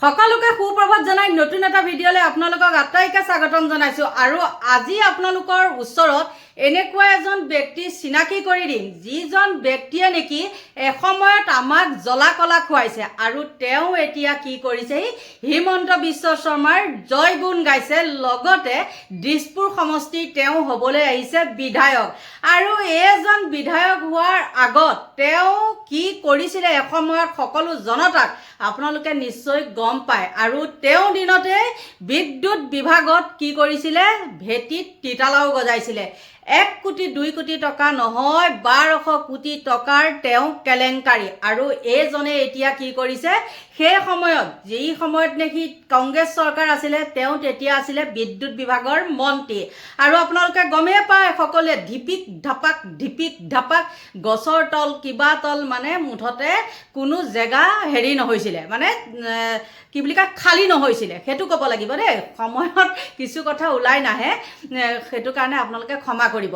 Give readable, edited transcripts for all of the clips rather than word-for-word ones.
সকলোকে সুপ্ৰভাত জনাই নতুন এটা ভিডিঅ'লৈ আপোনালোকক আটাইকে স্বাগতম জনাইছো আৰু আজি আপোনালোকৰ ওচৰত এনেকুৱা এজন ব্যক্তি চিনাকি কৰি দিম যিজন ব্যক্তিয়ে নেকি এসময়ত আমাক জ্বলা কলা খুৱাইছে আৰু তেওঁ এতিয়া কি কৰিছে হিমন্ত বিশ্ব শৰ্মাৰ জয়গুণ গাইছে লগতে দিছপুৰ সমষ্টি তেওঁ হ'বলৈ আহিছে বিধায়ক আৰু এজন বিধায়ক হোৱাৰ আগত তেওঁ কি কৰিছিলে এসময়ত সকলো জনতাক আপোনালোকে নিশ্চয় গম পায় আৰু তেওঁ দিনতে বিদ্যুৎ বিভাগত কি কৰিছিলে ভেটিত তিতালাও গজাইছিলে 1 কোটি 2 কোটি টকা নহয় 1200 কোটি টকাৰ তেওঁ কেলেংকাৰী আৰু এজনে এতিয়া কি কৰিছে সেই সময়ত যেই সময়ত নেকি কংগ্ৰেছ চৰকাৰ আছিলে তেওঁ তেতিয়া আছিলে বিদ্যুৎ বিভাগৰ মন্ত্ৰী আৰু আপোনালোকে গমেই পায় সকলোৱে ধিপিক ধাপাক গছৰ তল কিবা তল মানে মুঠতে কোনো জেগা হেৰি নহৈছিলে মানে কি বুলি কয় খালি নহৈছিলে সেইটো ক'ব লাগিব দেই সময়ত কিছু কথা ওলাই নাহে সেইটো কাৰণে আপোনালোকে ক্ষমা কৰিব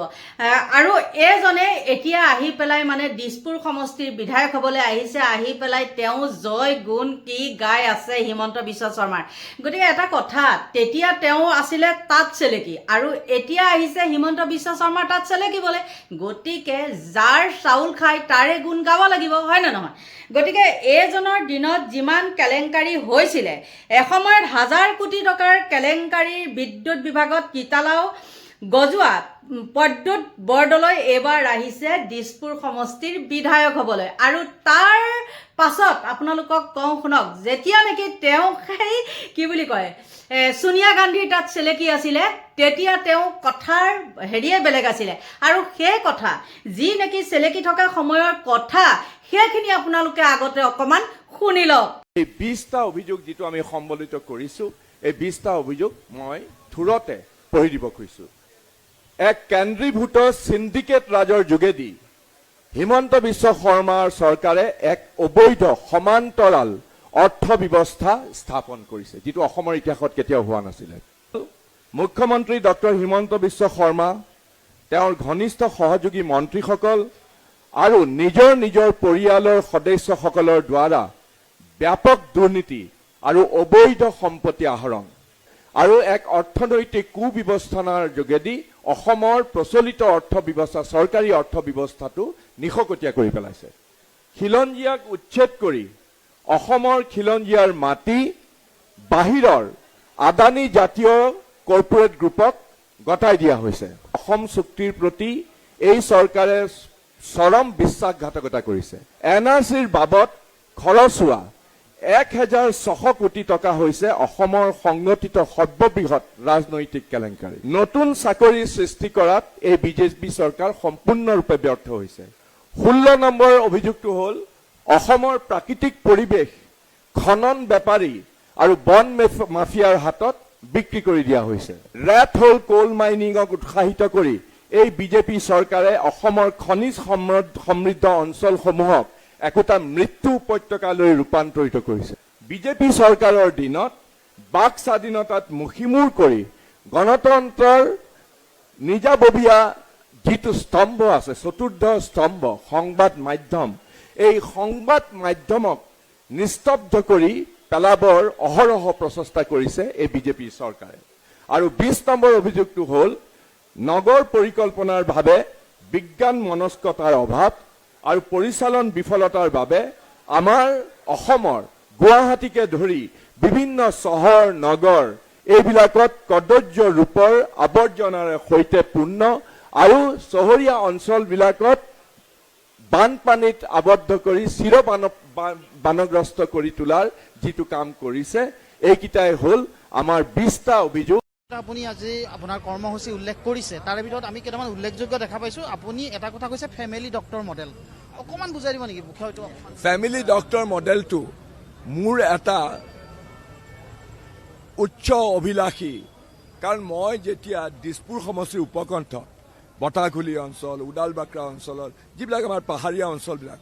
আৰু এজনে এতিয়া আহি পেলাই মানে দিছপুৰ সমষ্টিৰ বিধায়ক হ'বলৈ আহিছে আহি পেলাই তেওঁ জয় গুণ কি গাই আছে হিমন্ত বিশ্ব শৰ্মাৰ গতিকে এটা কথা তেতিয়া তেওঁ আছিলে তাত চেলেকি আৰু এতিয়া আহিছে হিমন্ত বিশ্ব শৰ্মাৰ তাত চেলেকিবলৈ গতিকে যাৰ চাউল খাই তাৰে গুণ গাব লাগিব হয় না নহয় গতিকে এজনৰ দিনত যিমান কেলেংকাৰী হৈছিলে এসময়ত 1000 কোটি টকাৰ কেলেংকাৰীৰ বিদ্যুৎ বিভাগত তিতালাও গজোৱা পদ্যুৎ বৰদলৈ এবাৰ আহিছে দিছপুৰ সমষ্টিৰ বিধায়ক হ'বলৈ আৰু তাৰ পাছত আপোনালোকক কওঁ শুনক যেতিয়া নেকি তেওঁ সেই কি বুলি কয় সোনিয়া গান্ধীৰ তাত চেলেকি আছিলে তেতিয়া তেওঁ কথাৰ হেৰিয়ে বেলেগ আছিলে আৰু সেই কথা যি নেকি চেলেকি থকা সময়ৰ কথা সেইখিনি আপোনালোকে আগতে অকমান শুনি লওক এই 20টা অভিযোগ যেটো আমি সম্বলিত কৰিছো এই 20টা অভিযোগ মই থুৰতে পঢ়ি দিব খুজিছো এক কেন্দ্ৰীভূত সিন্ডিকেট ৰাজৰ যোগেদি হিমন্ত বিশ্ব শৰ্মাৰ চৰকাৰে এক অবৈধ সমান্তৰাল অৰ্থ ব্যৱস্থা স্থাপন কৰিছে যেটো অসমৰ ইতিহাসত কেতিয়াও হোৱা নাছিল মুখ্যমন্ত্ৰী ডক্টৰ হিমন্ত বিশ্ব শৰ্মা তেওঁৰ ঘনিষ্ঠ সহযোগী মন্ত্ৰীসকল আৰু নিজৰ পৰিয়ালৰ সদস্যসকলৰ দ্বাৰা ব্যাপক দুৰ্নীতি আৰু অবৈধ সম্পত্তি আহৰণ আৰু এক অৰ্থনৈতিক কুব্যৱস্থাৰ যোগেদি অসমৰ প্ৰচলিত অৰ্থ ব্যৱস্থা চৰকাৰী অৰ্থ ব্যৱস্থাটো নিখকটীয়া কৰি পেলাইছে খিলঞ্জীয়াক উচ্ছেদ কৰি অসমৰ খিলঞ্জীয়াৰ মাটি বাহিৰৰ আদানী জাতীয় কৰ্পোৰেট গ্ৰুপক গতাই দিয়া হৈছে অসম চুক্তিৰ প্ৰতি এই চৰকাৰে চৰম বিশ্বাসঘাতকতা কৰিছে এনআৰচিৰ বাবদ খৰচ হোৱা 1600 কোটি টকা হৈছে অসমৰ সংগঠিত সৰ্ববৃহৎ ৰাজনৈতিক কেলেংকাৰী নতুন চাকৰি সৃষ্টি কৰাত এই বিজেপি চৰকাৰ সম্পূৰ্ণৰূপে ব্যৰ্থ হৈছে 16 নম্বৰ অভিযোগটো হ'ল অসমৰ প্ৰাকৃতিক পৰিৱেশ খনন বেপাৰী আৰু বন মাফিয়াৰ হাতত বিক্ৰী কৰি দিয়া হৈছে ৰেড হোল কোল মাইনিংক উৎসাহিত কৰি এই বিজেপি চৰকাৰে অসমৰ খনিজ সমৃদ্ধ অঞ্চলসমূহক একোটা মৃত্যু উপত্যকালৈ ৰূপান্তৰিত কৰিছে বিজেপি চৰকাৰৰ দিনত বাক স্বাধীনতাত মুখিমূৰ কৰি গণতন্ত্ৰৰ নিজাববীয়া যিটো স্তম্ভ আছে চতুৰ্থ স্তম্ভ সংবাদ মাধ্যম এই সংবাদ মাধ্যমক নিস্তব্ধ কৰি পেলাবৰ অহৰহ প্ৰচেষ্টা কৰিছে এই বিজেপি চৰকাৰে আৰু 20 নম্বৰ অভিযোগটো হ'ল নগৰ পৰিকল্পনাৰ বাবে বিজ্ঞান মনস্কতাৰ অভাৱ আৰু পৰিচালন বিফলতাৰ বাবে আমাৰ অসমৰ গুৱাহাটীকে ধৰি বিভিন্ন চহৰ নগৰ এইবিলাকত কদৰ্য ৰূপৰ আৱৰ্জনাৰে সৈতে পূৰ্ণ আৰু চহৰীয়া অঞ্চলবিলাকত বানপানীত আবদ্ধ কৰি বানগ্ৰস্ত কৰি তোলাৰ যিটো কাম কৰিছে এইকেইটাই হ'ল আমাৰ 20টা অভিযোগ আপুনি আজি আপোনাৰ কৰ্মসূচী উল্লেখ কৰিছে তাৰে ভিতৰত আমি কেইটামান উল্লেখযোগ্য দেখা পাইছো আপুনি এটা কথা কৈছে ফেমিলি ডক্টৰ মডেল অকমান বুজাই দিব নেকি বিষয়টো ফেমিলি ডক্টৰ মডেলটো মোৰ এটা উচ্চ অভিলাষী কাৰণ মই যেতিয়া দিছপুৰ সমষ্টিৰ উপকণ্ঠ বটাঘুলি অঞ্চল উদালবাক্ৰা অঞ্চলৰ যিবিলাক আমাৰ পাহাৰীয়া অঞ্চলবিলাক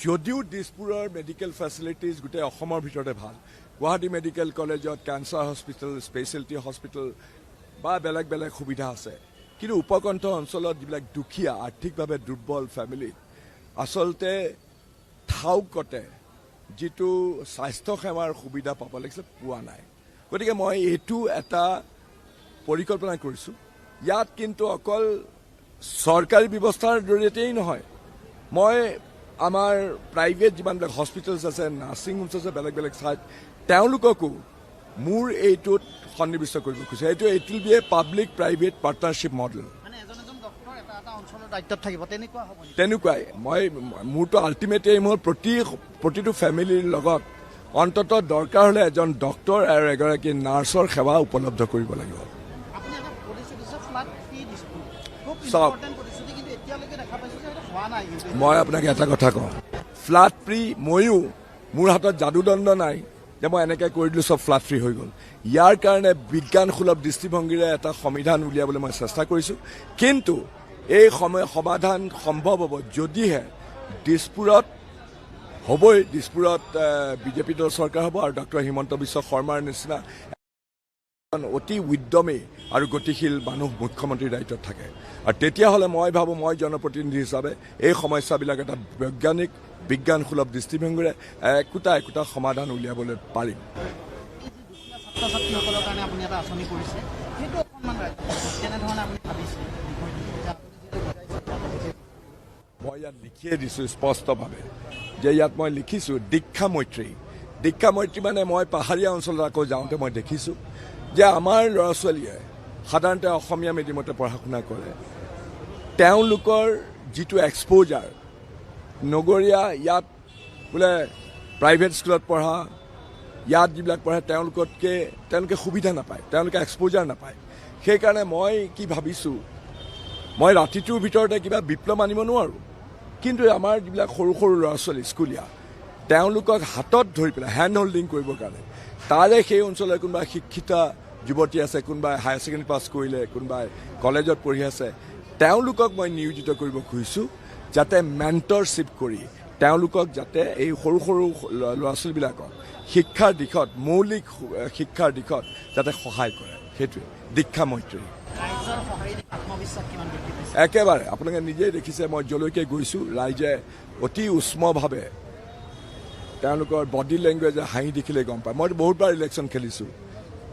যদিও দিছপুৰৰ মেডিকেল ফেচিলিটিজ গোটেই অসমৰ ভিতৰতে ভাল গুৱাহাটী মেডিকেল কলেজত কেঞ্চাৰ হস্পিটেল স্পেচিয়েলিটি হস্পিটেল বা বেলেগ বেলেগ সুবিধা আছে কিন্তু উপকণ্ঠ অঞ্চলত যিবিলাক দুখীয়া আৰ্থিকভাৱে দুৰ্বল ফেমিলি আচলতে ঠাউকতে যিটো স্বাস্থ্যসেৱাৰ সুবিধা পাব লাগিছে পোৱা নাই গতিকে মই এইটো এটা পৰিকল্পনা কৰিছোঁ ইয়াত কিন্তু অকল চৰকাৰী ব্যৱস্থাৰ জৰিয়তেই নহয় মই আমাৰ প্ৰাইভেট যিমানবিলাক হস্পিটেলছ আছে নাৰ্ছিং হোমছ আছে বেলেগ বেলেগ ঠাইত তেওঁলোককো মোৰ এইটোত সন্নিৱিষ্ট কৰিব খুজিছে এইটো it will B A public private partnership model মানে এজন ডক্টৰ এটা অঞ্চলৰ দায়িত্বত থাকিব তেনেকুৱা হ'ব নেকি? তেনেকুৱাই মোৰতো আল্টিমেট এইম হ'ল প্ৰতিটো ফেমিলিৰ লগত অন্ততঃ দৰকাৰ হ'লে এজন ডক্টৰ আৰু এগৰাকী নাৰ্ছৰ সেৱা উপলব্ধ কৰিব লাগিব আপুনি এটা প্ৰতিশ্ৰুতি দিছে ফ্লাড ফ্ৰী দিছপুৰ খুব চাওক। ইম্পৰ্টেণ্ট প্ৰতিশ্ৰুতি কিন্তু এতিয়ালৈকে দেখা পাইছোঁ যে সেইটো হোৱা নাই কিন্তু মই আপোনাক এটা কথা কওঁ ফ্লাড ফ্ৰী ময়ো মোৰ হাতত যাদুদণ্ড নাই যে মই এনেকৈ কৰি দিলোঁ চব ফ্লাড ফ্ৰী হৈ গ'ল ইয়াৰ কাৰণে বিজ্ঞানসুলভ দৃষ্টিভংগীৰে এটা সংবিধান উলিয়াবলৈ মই চেষ্টা কৰিছোঁ কিন্তু এই সমাধান সম্ভৱ হ'ব যদিহে দিছপুৰত হ'বই দিছপুৰত বিজেপি দল চৰকাৰ হ'ব আৰু ডক্টৰ হিমন্ত বিশ্ব শৰ্মাৰ নিচিনা অতি উদ্যমী আৰু গতিশীল মানুহ মুখ্যমন্ত্ৰীৰ দায়িত্বত থাকে আৰু তেতিয়াহ'লে মই ভাবোঁ মই জনপ্ৰতিনিধি হিচাপে এই সমস্যাবিলাক এটা বৈজ্ঞানিক বিজ্ঞানসুলভ দৃষ্টিভংগীৰে একোটা সমাধান উলিয়াবলৈ পাৰিম ছাত্ৰ ছাত্ৰীসকলৰ কাৰণে আপুনি এটা আঁচনি কৰিছে সেইটো অকণমান কেনেধৰণে আপুনি ভাবিছে মই ইয়াত লিখিয়ে দিছোঁ স্পষ্টভাৱে যে ইয়াত মই লিখিছোঁ দীক্ষা মৈত্ৰী মানে মই পাহাৰীয়া অঞ্চলত আকৌ যাওঁতে মই দেখিছোঁ যে আমাৰ ল'ৰা ছোৱালীয়ে সাধাৰণতে অসমীয়া মিডিয়ামতে পঢ়া শুনা কৰে তেওঁলোকৰ যিটো এক্সপ'জাৰ নগৰীয়া ইয়াত বোলে প্ৰাইভেট স্কুলত পঢ়া ইয়াত যিবিলাক পঢ়ে তেওঁলোকে সুবিধা নাপায় তেওঁলোকে এক্সপ'জাৰ নাপায় সেইকাৰণে মই কি ভাবিছোঁ মই ৰাতিটোৰ ভিতৰতে কিবা বিপ্লৱ আনিব নোৱাৰোঁ কিন্তু আমাৰ যিবিলাক সৰু ল'ৰা ছোৱালী স্কুলীয়া তেওঁলোকক হাতত ধৰি পেলাই হেণ্ড হোল্ডিং কৰিবৰ কাৰণে তাৰে সেই অঞ্চলৰ কোনোবা শিক্ষিতা যুৱতী আছে কোনোবাই হায়াৰ ছেকেণ্ডেৰী পাছ কৰিলে কোনোবাই কলেজত পঢ়ি আছে তেওঁলোকক মই নিয়োজিত কৰিব খুজিছোঁ যাতে মেণ্টৰশ্বিপ কৰি তেওঁলোকক যাতে এই সৰু ল'ৰা ছোৱালীবিলাকক শিক্ষাৰ দিশত মৌলিক শিক্ষাৰ দিশত যাতে সহায় কৰে সেইটোৱে দীক্ষা মৈত্ৰী ৰাইজৰ সহায়ত আত্মবিশ্বাস কিমান বৃদ্ধি পাইছে একেবাৰে আপোনালোকে নিজেই দেখিছে মই যলৈকে গৈছোঁ ৰাইজে অতি উষ্মভাৱে তেওঁলোকৰ বডি লেংগুৱেজে হাঁহি দেখিলে গম পায় মই বহুতবাৰ ইলেকশ্যন খেলিছোঁ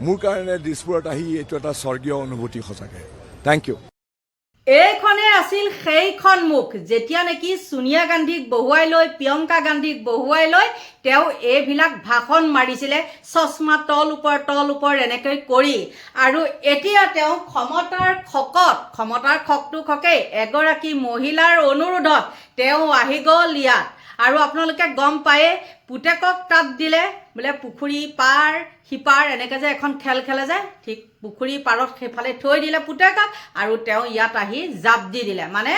মোৰ কাৰণে দিছপুৰত আহি এইটো এটা স্বৰ্গীয় অনুভূতি সঁচাকৈ থেংক ইউ এইখনে আছিল সেইখন মুখ যেতিয়া নেকি সোনিয়া গান্ধীক বহুৱাই লৈ প্ৰিয়ংকা গান্ধীক বহুৱাই লৈ তেওঁ এইবিলাক ভাষণ মাৰিছিলে চশমা তল ওপৰ এনেকৈ কৰি আৰু এতিয়া তেওঁ ক্ষমতাৰ খকটো খকেই এগৰাকী মহিলাৰ অনুৰোধত তেওঁ আহি গ'ল ইয়াত আৰু আপোনালোকে গম পায়ে পুতেকক তাত দিলে বোলে পুখুৰী পাৰ সিপাৰ এনেকৈ যে এখন খেল খেলে যে ঠিক পুখুৰী পাৰত সেইফালে থৈ দিলে পুতেকক আৰু তেওঁ ইয়াত আহি জাপ দি দিলে মানে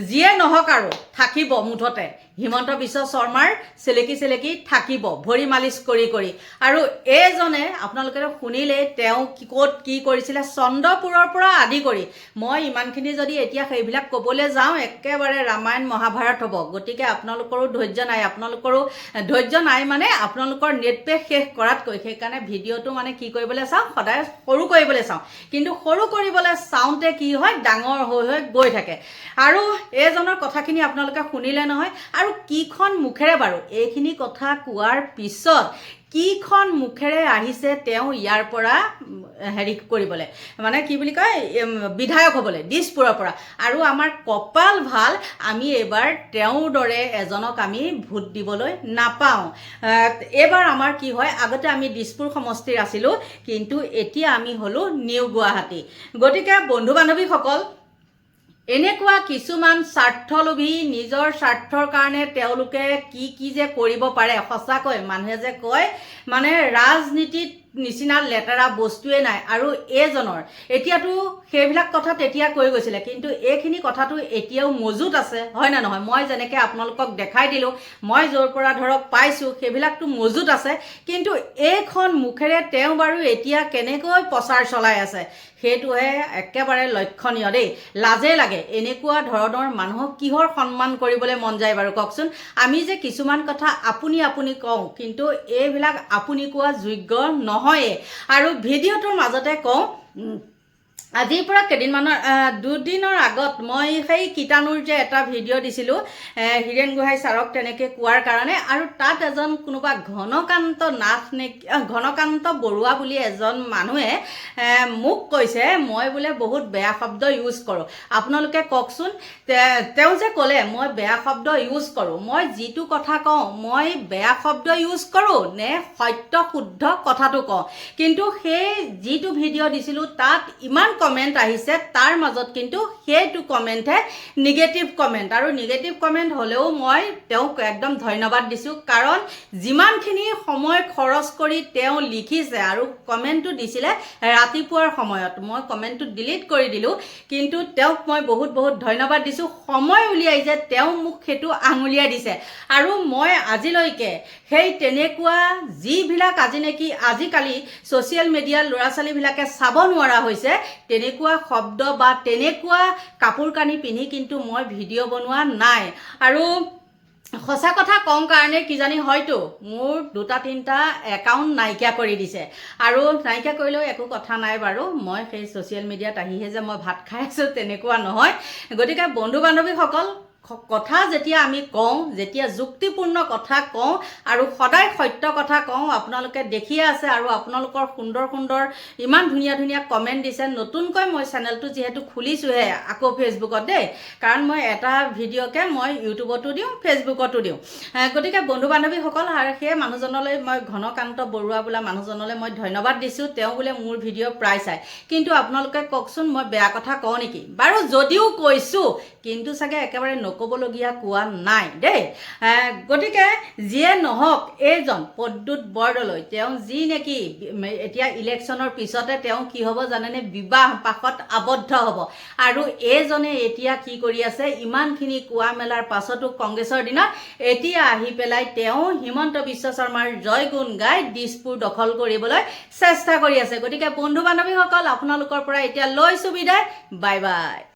যিয়ে নহওক আৰু থাকিব মুঠতে হিমন্ত বিশ্ব শৰ্মাৰ চেলেকি থাকিব ভৰি মালিচ কৰি আৰু এইজনে আপোনালোকে শুনিলে তেওঁ ক'ত কি কৰিছিলে চন্দ্ৰপুৰৰ পৰা আদি কৰি মই ইমানখিনি যদি এতিয়া সেইবিলাক ক'বলৈ যাওঁ একেবাৰে ৰামায়ণ মহাভাৰত হ'ব গতিকে আপোনালোকৰো ধৈৰ্য নাই মানে আপোনালোকৰ নেট পেক শেষ কৰাতকৈ সেইকাৰণে ভিডিঅ'টো মানে কি কৰিবলৈ চাওঁ সদায় সৰু কৰিবলৈ চাওঁ কিন্তু সৰু কৰিবলৈ চাওঁতে কি হয় ডাঙৰ হৈ গৈ থাকে আৰু এইজনৰ কথাখিনি আপোনালোকে শুনিলে নহয় আৰু কিখন মুখেৰে বাৰু এইখিনি কথা কোৱাৰ পিছত কিখন মুখেৰে আহিছে তেওঁ ইয়াৰ পৰা হেৰি কৰিবলৈ মানে কি বুলি কয় বিধায়ক হ'বলৈ দিছপুৰৰ পৰা আৰু আমাৰ কপাল ভাল আমি এইবাৰ তেওঁৰ দৰে এজনক আমি ভোট দিবলৈ নাপাওঁ এইবাৰ আমাৰ কি হয় আগতে আমি দিছপুৰ সমষ্টিৰ আছিলোঁ কিন্তু এতিয়া আমি হ'লোঁ নিউ গুৱাহাটী গতিকে বন্ধু বান্ধৱীসকল এনেকুৱা কিছুমান স্বাৰ্থলোভী নিজৰ স্বাৰ্থৰ কাৰণে তেওঁলোকে কি যে কৰিব পাৰে সঁচাকৈ মানুহে যে কয় মানে ৰাজনীতিত নিচিনা লেতেৰা বস্তুৱে নাই আৰু এইজনৰ এতিয়াতো সেইবিলাক কথা তেতিয়া কৈ গৈছিলে কিন্তু এইখিনি কথাটো এতিয়াও মজুত আছে হয় না নহয় মই যেনেকৈ আপোনালোকক দেখাই দিলোঁ মই য'ৰ পৰা ধৰক পাইছোঁ সেইবিলাকতো মজুত আছে কিন্তু এইখন মুখেৰে তেওঁ বাৰু এতিয়া কেনেকৈ প্ৰচাৰ চলাই আছে সেইটোহে একেবাৰে লক্ষণীয় দেই লাজে লাগে এনেকুৱা ধৰণৰ মানুহক কিহৰ সন্মান কৰিবলৈ মন যায় বাৰু কওকচোন আমি যে কিছুমান কথা আপুনি কওঁ কিন্তু এইবিলাক আপুনি কোৱা যোগ্য নহয়ে আৰু ভিডিঅ'টোৰ মাজতে কওঁ আজিৰ পৰা কেইদিনমানৰ দুদিনৰ আগত মই সেই কীটাণুৰ যে এটা ভিডিঅ' দিছিলোঁ হীৰেণ গোহাঁই ছাৰক তেনেকৈ কোৱাৰ কাৰণে, আৰু তাত এজন কোনোবা ঘনকান্ত নাথ নে ঘনকান্ত বৰুৱা বুলি এজন মানুহে মোক কৈছে মই বোলে বহুত বেয়া শব্দ ইউজ কৰোঁ। আপোনালোকে কওকচোন, তেওঁ যে ক'লে মই বেয়া শব্দ ইউজ কৰোঁ, মই যিটো কথা কওঁ মই বেয়া শব্দ ইউজ কৰোঁ নে সত্য শুদ্ধ কথাটো কওঁ? কিন্তু সেই যিটো ভিডিঅ' দিছিলোঁ তাত ইমান কমেণ্ট আহিছে, তাৰ মাজত কিন্তু সেইটো কমেণ্টহে নিগেটিভ কমেণ্ট, আৰু নিগেটিভ কমেণ্ট হ'লেও মই তেওঁক একদম ধন্যবাদ দিছোঁ, কাৰণ যিমানখিনি সময় খৰচ কৰি তেওঁ লিখিছে আৰু কমেণ্টটো দিছিলে ৰাতিপুৱাৰ সময়ত, মই কমেণ্টটো ডিলিট কৰি দিলোঁ, কিন্তু তেওঁক মই বহুত বহুত ধন্যবাদ দিছোঁ। সময় উলিয়াই যে তেওঁ মোক সেইটো আঙুলিয়াই দিছে, আৰু মই আজিলৈকে সেই তেনেকুৱা যিবিলাক আজিকালি ছ'চিয়েল মিডিয়াৰ ল'ৰা ছোৱালীবিলাকে চাব নোৱাৰা হৈছে তেনেকুৱা শব্দ বা তেনেকুৱা কাপোৰ কানি পিন্ধি কিন্তু মই ভিডিঅ' বনোৱা নাই। আৰু সঁচা কথা কওঁ কাৰণে কিজানি হয়তো মোৰ 2-3টা একাউণ্ট নাইকিয়া কৰি দিছে, আৰু নাইকিয়া কৰিলেও একো কথা নাই বাৰু, মই সেই ছ'চিয়েল মিডিয়াত আহিহে যে মই ভাত খাই আছোঁ তেনেকুৱা নহয়। গতিকে বন্ধু বান্ধৱীসকল, কথা যেতিয়া আমি কওঁ, যেতিয়া যুক্তিপূৰ্ণ কথা কওঁ আৰু সদায় সত্য কথা কওঁ, আপোনালোকে দেখিয়ে আছে, আৰু আপোনালোকৰ সুন্দৰ সুন্দৰ ইমান ধুনীয়া ধুনীয়া কমেণ্ট দিছে। নতুনকৈ মই চেনেলটো যিহেতু খুলিছোঁহে আকৌ ফেচবুকত দেই, কাৰণ মই এটা ভিডিঅ'কে মই ইউটিউবতো দিওঁ, ফেচবুকতো দিওঁ। গতিকে বন্ধু বান্ধৱীসকল, আৰু সেই মানুহজনলৈ মই ঘনকান্ত বৰুৱা বোলা মানুহজনলৈ মই ধন্যবাদ দিছোঁ, তেওঁ বোলে মোৰ ভিডিঅ' প্ৰায় চায়। কিন্তু আপোনালোকে কওকচোন, মই বেয়া কথা কওঁ নেকি বাৰু? যদিও কৈছোঁ কিন্তু চাগে একেবাৰে নক'বলগীয়া কোৱা নাই দেই। গতিকে যিয়ে নহওক, এইজন প্ৰদ্যুৎ বৰদলৈ তেওঁ যি নেকি এতিয়া ইলেকশ্যনৰ পিছতে তেওঁ কি হ'ব জানেনে? বিবাহ পাশত আবদ্ধ হ'ব, আৰু এইজনে এতিয়া কি কৰি আছে, ইমানখিনি কোৱা মেলাৰ পাছতো কংগ্ৰেছৰ দিনত এতিয়া আহি পেলাই তেওঁ হিমন্ত বিশ্ব শৰ্মাৰ জয়গুণ গাই দিছপুৰ দখল কৰিবলৈ চেষ্টা কৰি আছে। গতিকে বন্ধু বান্ধৱীসকল, আপোনালোকৰ পৰা এতিয়া লৈছোঁ বিদায়, বাই বাই।